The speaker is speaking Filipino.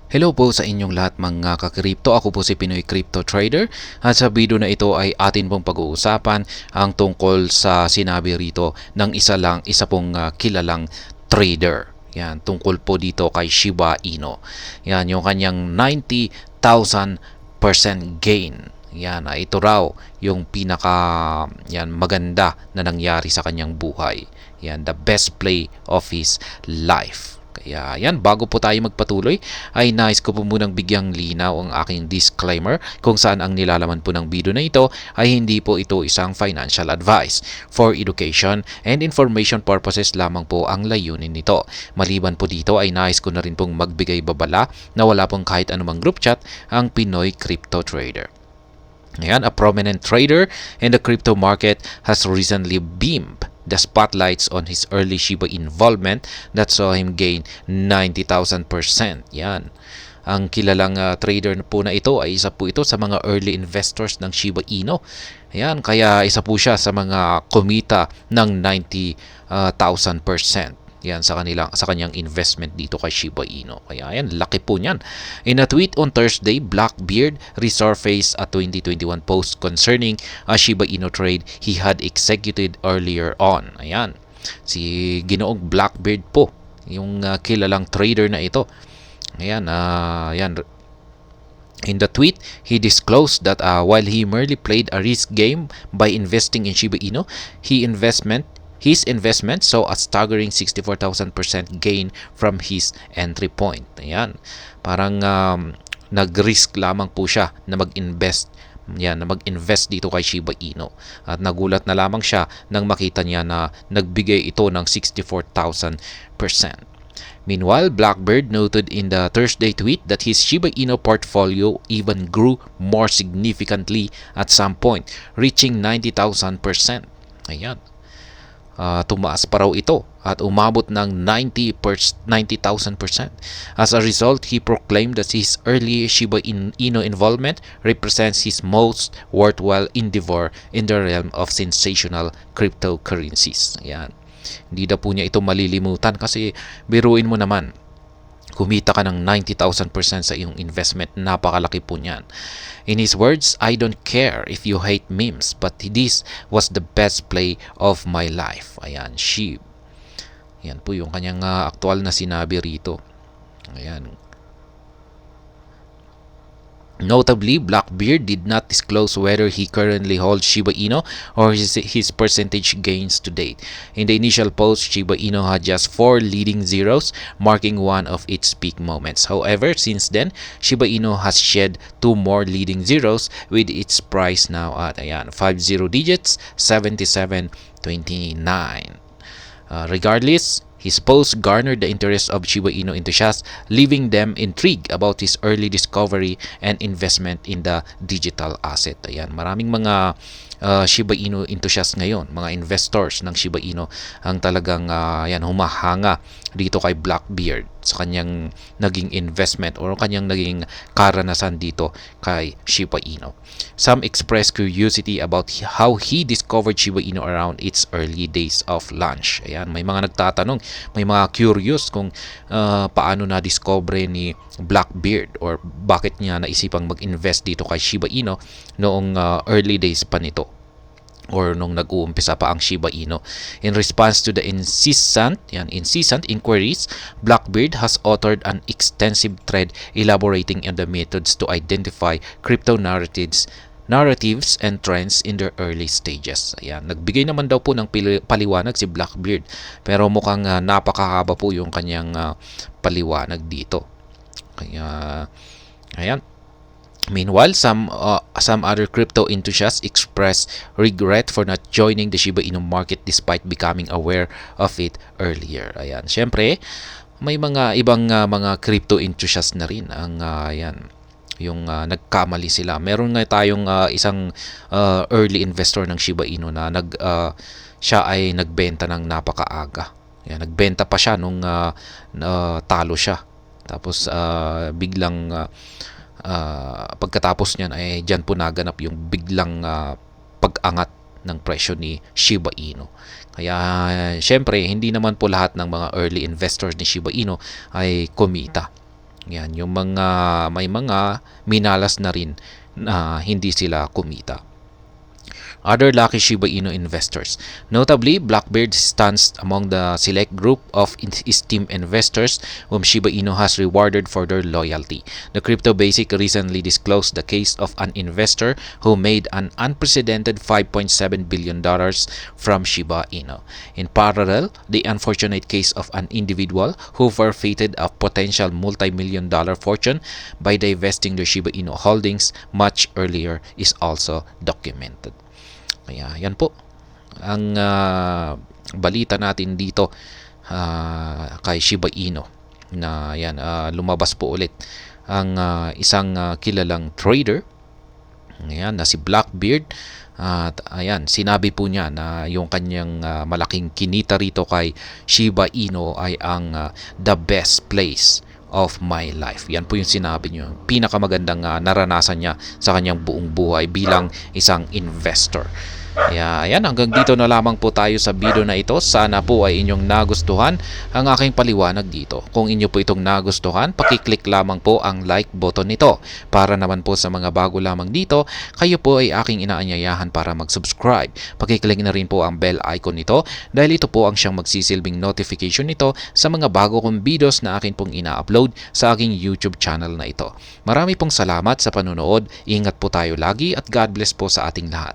Hello po sa inyong lahat mga ka-crypto. Ako po si Pinoy Crypto Trader at sa video na ito ay atin pong pag-uusapan ang tungkol sa sinabi rito ng isa pong kilalang trader. Yan, tungkol po dito kay Shiba Inu. Yan, yung kanyang 90,000% gain. Yan, ito raw yung pinaka maganda na nangyari sa kanyang buhay. Yan, the best play of his life. Kaya yan, bago po tayo magpatuloy, ay nais ko po munang bigyang linaw ang aking disclaimer kung saan ang nilalaman po ng video na ito ay hindi po ito isang financial advice. For education and information purposes lamang po ang layunin nito. Maliban po dito ay nais ko na rin pong magbigay babala na wala pong kahit anumang group chat ang Pinoy Crypto Trader. Ayan, a prominent trader in the crypto market has recently beamed the spotlights on his early Shiba involvement that saw him gain 90,000%. Yan. Ang kilalang trader po na ito ay isa po ito sa mga early investors ng Shiba Inu. Ayan, kaya isa po siya sa mga kumita ng 90,000%. Yan sa kanyang investment dito kay Shiba Inu. Kaya yan, laki po niyan. In a tweet on Thursday, Blackbeard resurfaced a 2021 post concerning a Shiba Inu trade he had executed earlier on. Ayan. Si Ginoong Blackbeard po, yung kilalang trader na ito. Ayan, yan. In the tweet, he disclosed that while he merely played a risk game by investing in Shiba Inu, his investment saw a staggering 64,000% gain from his entry point. Ayan. Parang nag-risk lamang po siya na mag-invest dito kay Shiba Inu. At nagulat na lamang siya nang makita niya na nagbigay ito ng 64,000%. Meanwhile, Blackbeard noted in the Thursday tweet that his Shiba Inu portfolio even grew more significantly at some point, reaching 90,000%. Ayan. Tumaas pa raw ito at umabot ng 90,000%. As a result, he proclaimed that his early Shiba Inu involvement represents his most worthwhile endeavor in the realm of sensational cryptocurrencies. Ayan. Hindi na po niya ito malilimutan kasi biruin mo naman, kumita ka ng 90,000% sa iyong investment, napakalaki po niyan. In his words, I don't care if you hate memes, but this was the best play of my life. Ayan, SHIB. Yan po yung kanyang aktual na sinabi rito. Ayan. Notably, Blackbeard did not disclose whether he currently holds Shiba Inu or his percentage gains to date. In the initial post, Shiba Inu had just 4 leading zeros, marking one of its peak moments. However, since then, Shiba Inu has shed 2 more leading zeros with its price now at 5 zero digits, 77.29. Regardless, his post garnered the interest of Shiba Inu enthusiasts, leaving them intrigued about his early discovery and investment in the digital asset. Ayan, maraming mga Shiba Inu enthusiasts ngayon, mga investors ng Shiba Inu ang talagang humahanga dito kay Blackbeard sa kanyang naging investment o kanyang naging karanasan dito kay Shiba Inu. Some expressed curiosity about how he discovered Shiba Inu around its early days of launch. Ayan, may mga nagtatanong, may mga curious kung paano na-discover ni Blackbeard or bakit niya naisipang mag-invest dito kay Shiba Inu noong early days pa nito or nung nag-uumpisa pa ang Shiba Inu. In response to the incessant inquiries, Blackbeard has authored an extensive thread elaborating on the methods to identify crypto narratives and trends in their early stages. Ayan, nagbigay naman daw po ng paliwanag si Blackbeard, pero mukhang napakahaba po yung kanyang paliwanag dito. Kaya, ayan. Meanwhile, some other crypto enthusiasts expressed regret for not joining the Shiba Inu market despite becoming aware of it earlier. Ayan, syempre, may mga ibang mga crypto enthusiasts na rin ang yung nagkamali sila. Meron nga tayong isang early investor ng Shiba Inu na siya ay nagbenta ng napakaaga. Ayan, nagbenta pa siya nung talo siya. Tapos biglang pagkatapos niyan ay diyan po naganap yung biglang pag-angat ng presyo ni Shiba Inu. Kaya syempre hindi naman po lahat ng mga early investors ni Shiba Inu ay kumita. Yan, yung may mga minalas na rin na hindi sila kumita. Other lucky Shiba Inu investors. Notably, Blackbeard stands among the select group of esteemed investors whom Shiba Inu has rewarded for their loyalty. The Crypto Basic recently disclosed the case of an investor who made an unprecedented $5.7 billion from Shiba Inu. In parallel, the unfortunate case of an individual who forfeited a potential multi-million dollar fortune by divesting their Shiba Inu holdings much earlier is also documented. Kaya yan po ang balita natin dito kay Shiba Inu na yan, lumabas po ulit ang isang kilalang trader, ayan, na si Blackbeard. At ayan, sinabi po niya na yung kanyang malaking kinita rito kay Shiba Inu ay ang the best place of my life. Yan po yung sinabi niyo. Pinakamagandang naranasan niya sa kanyang buong buhay bilang isang investor. Kaya ayan, hanggang dito na lamang po tayo sa video na ito. Sana po ay inyong nagustuhan ang aking paliwanag dito. Kung inyo po itong nagustuhan, pakiclick lamang po ang like button nito. Para naman po sa mga bago lamang dito, kayo po ay aking inaanyayahan para mag-subscribe. Pakiclick na rin po ang bell icon nito dahil ito po ang siyang magsisilbing notification nito sa mga bago kong videos na akin pong ina-upload sa aking YouTube channel na ito. Marami pong salamat sa panonood. Ingat po tayo lagi at God bless po sa ating lahat.